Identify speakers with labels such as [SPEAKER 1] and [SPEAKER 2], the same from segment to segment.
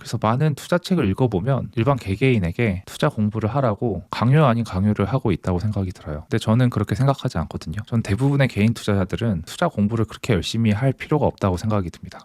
[SPEAKER 1] 그래서 많은 투자책을 읽어보면 일반 개개인에게 투자 공부를 하라고 강요 아닌 강요를 하고 있다고 생각이 들어요. 근데 저는 그렇게 생각하지 않거든요. 전 대부분의 개인 투자자들은 투자 공부를 그렇게 열심히 할 필요가 없다고 생각이 듭니다.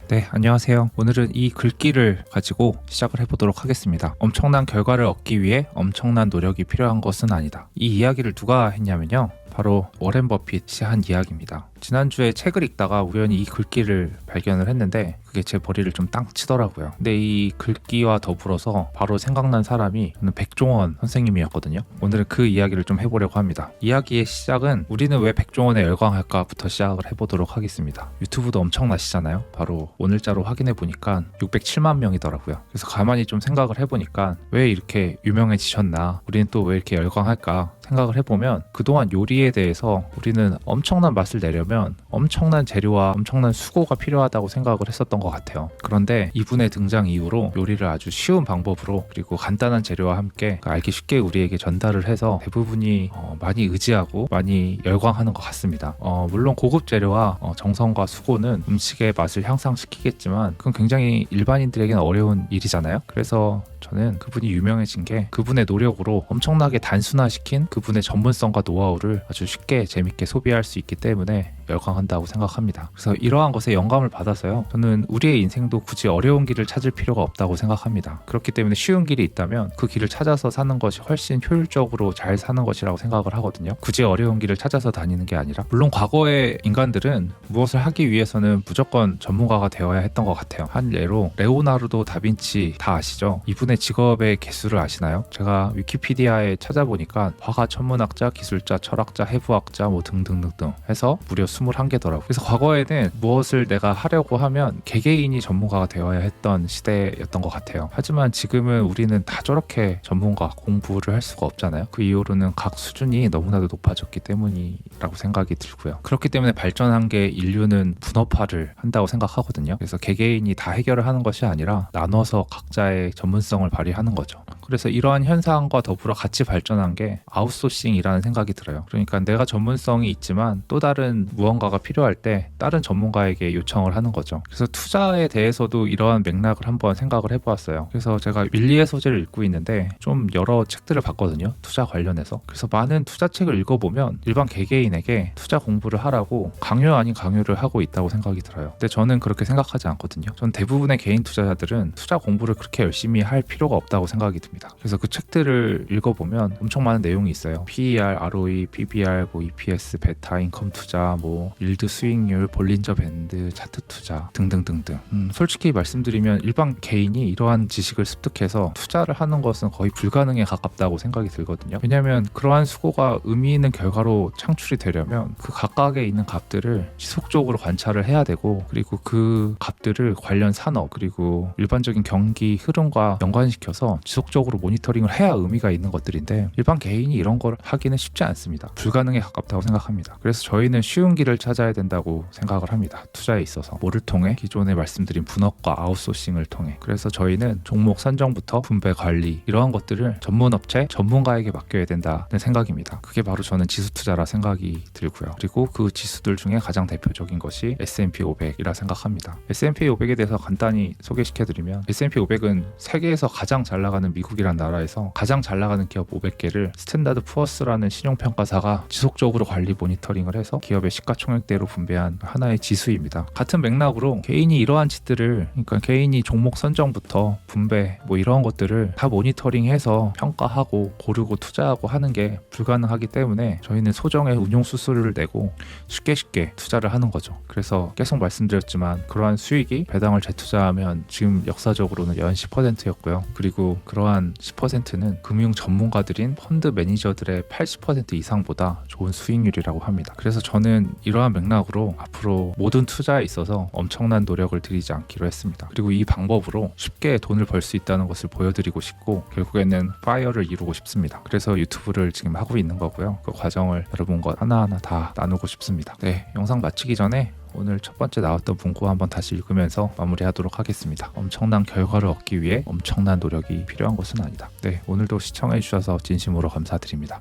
[SPEAKER 1] 네, 안녕하세요. 오늘은 이 글귀를 가지고 시작을 해보도록 하겠습니다. 엄청난 결과를 얻기 위해 엄청난 노력이 필요한 것은 아니다. 이 이야기를 누가 했냐면요, 바로 워렌 버핏이 한 이야기입니다. 지난주에 책을 읽다가 우연히 이 글귀를 발견을 했는데 그게 제 머리를 좀 땅 치더라고요. 근데 이 글귀와 더불어서 바로 생각난 사람이 백종원 선생님이었거든요. 오늘은 그 이야기를 좀 해보려고 합니다. 이야기의 시작은 우리는 왜 백종원에 열광할까부터 시작을 해보도록 하겠습니다. 유튜브도 엄청나시잖아요. 바로 오늘자로 확인해 보니까 607만 명이더라고요. 그래서 가만히 좀 생각을 해보니까 왜 이렇게 유명해지셨나, 우리는 또 왜 이렇게 열광할까 생각을 해보면, 그동안 요리에 대해서 우리는 엄청난 맛을 내려면 엄청난 재료와 엄청난 수고가 필요하다고 생각을 했었던 것 같아요. 그런데 이분의 등장 이후로 요리를 아주 쉬운 방법으로, 그리고 간단한 재료와 함께 알기 쉽게 우리에게 전달을 해서 대부분이 많이 의지하고 많이 열광하는 것 같습니다. 물론 고급 재료와 정성과 수고는 음식의 맛을 향상시키겠지만 그건 굉장히 일반인들에게는 어려운 일이잖아요. 그래서 저는 그분이 유명해진 게 그분의 노력으로 엄청나게 단순화시킨 그분의 전문성과 노하우를 아주 쉽게 재밌게 소비할 수 있기 때문에 열광한다고 생각합니다. 그래서 이러한 것에 영감을 받아서요, 저는 우리의 인생도 굳이 어려운 길을 찾을 필요가 없다고 생각합니다. 그렇기 때문에 쉬운 길이 있다면 그 길을 찾아서 사는 것이 훨씬 효율적으로 잘 사는 것이라고 생각을 하거든요. 굳이 어려운 길을 찾아서 다니는 게 아니라, 물론 과거의 인간들은 무엇을 하기 위해서는 무조건 전문가가 되어야 했던 것 같아요. 한 예로 레오나르도 다빈치 다 아시죠? 이분의 직업의 개수를 아시나요? 제가 위키피디아에 찾아보니까 화가, 천문학자, 기술자, 철학자, 해부학자 뭐 등등등등 해서 무려 21개더라고요. 그래서 과거에는 무엇을 내가 하려고 하면 개개인이 전문가가 되어야 했던 시대였던 것 같아요. 하지만 지금은 우리는 다 저렇게 전문가 공부를 할 수가 없잖아요. 그 이후로는 각 수준이 너무나도 높아졌기 때문이라고 생각이 들고요. 그렇기 때문에 발전한 게 인류는 분업화를 한다고 생각하거든요. 그래서 개개인이 다 해결을 하는 것이 아니라 나눠서 각자의 전문성을 발휘하는 거죠. 그래서 이러한 현상과 더불어 같이 발전한 게 아웃소싱이라는 생각이 들어요. 그러니까 내가 전문성이 있지만 또 다른 무언가가 필요할 때 다른 전문가에게 요청을 하는 거죠. 그래서 투자에 대해서도 이러한 맥락을 한번 생각을 해보았어요. 그래서 제가 밀리의 소재를 읽고 있는데 좀 여러 책들을 봤거든요, 투자 관련해서. 그래서 많은 투자책을 읽어보면 일반 개개인에게 투자 공부를 하라고 강요 아닌 강요를 하고 있다고 생각이 들어요. 근데 저는 그렇게 생각하지 않거든요. 전 대부분의 개인 투자자들은 투자 공부를 그렇게 열심히 할 필요가 없다고 생각이 듭니다. 그래서 그 책들을 읽어보면 엄청 많은 내용이 있어요. PER, ROE, PBR, 뭐 EPS, 베타, 인컴 투자, 뭐 일드 수익률, 볼린저 밴드, 차트 투자 등등등등. 솔직히 말씀드리면 일반 개인이 이러한 지식을 습득해서 투자를 하는 것은 거의 불가능에 가깝다고 생각이 들거든요. 왜냐하면 그러한 수고가 의미 있는 결과로 창출이 되려면 그 각각에 있는 값들을 지속적으로 관찰을 해야 되고, 그리고 그 값들을 관련 산업 그리고 일반적인 경기 흐름과 연관시켜서 지속적으로 모니터링을 해야 의미가 있는 것들인데, 일반 개인이 이런 걸 하기는 쉽지 않습니다. 불가능에 가깝다고 생각합니다. 그래서 저희는 쉬운 길을 찾아야 된다고 생각을 합니다. 투자에 있어서 뭐를 통해? 기존에 말씀드린 분업과 아웃소싱을 통해. 그래서 저희는 종목 선정부터 분배 관리, 이러한 것들을 전문업체, 전문가에게 맡겨야 된다는 생각입니다. 그게 바로 저는 지수 투자라 생각이 들고요. 그리고 그 지수들 중에 가장 대표적인 것이 S&P 500이라 생각합니다. S&P 500에 대해서 간단히 소개시켜드리면, S&P 500은 세계에서 가장 잘 나가는 미국이란 나라에서 가장 잘 나가는 기업 500개를 스탠다드 푸어스라는 신용평가사가 지속적으로 관리 모니터링을 해서 기업의 시가총액대로 분배한 하나의 지수입니다. 같은 맥락으로 개인이 이러한 짓들을, 그러니까 개인이 종목 선정부터 분배 뭐 이러한 것들을 다 모니터링해서 평가하고 고르고 투자하고 하는 게 불가능하기 때문에 저희는 소정의 운용 수수료를 내고 쉽게 투자를 하는 거죠. 그래서 계속 말씀드렸지만 그러한 수익이 배당을 재투자하면 지금 역사적으로는 연 10%였고요. 그리고 그러한 10%는 금융 전문가들인 펀드 매니저들의 80% 이상보다 좋은 수익률이라고 합니다. 그래서 저는 이러한 맥락으로 앞으로 모든 투자에 있어서 엄청난 노력을 들이지 않기로 했습니다. 그리고 이 방법으로 쉽게 돈을 벌 수 있다는 것을 보여드리고 싶고, 결국에는 파이어를 이루고 싶습니다. 그래서 유튜브를 지금 하고 있는 거고요. 그 과정을 여러분과 하나하나 다 나누고 싶습니다. 네, 영상 마치기 전에 오늘 첫 번째 나왔던 문구 한번 다시 읽으면서 마무리하도록 하겠습니다. 엄청난 결과를 얻기 위해 엄청난 노력이 필요한 것은 아니다. 네, 오늘도 시청해주셔서 진심으로 감사드립니다.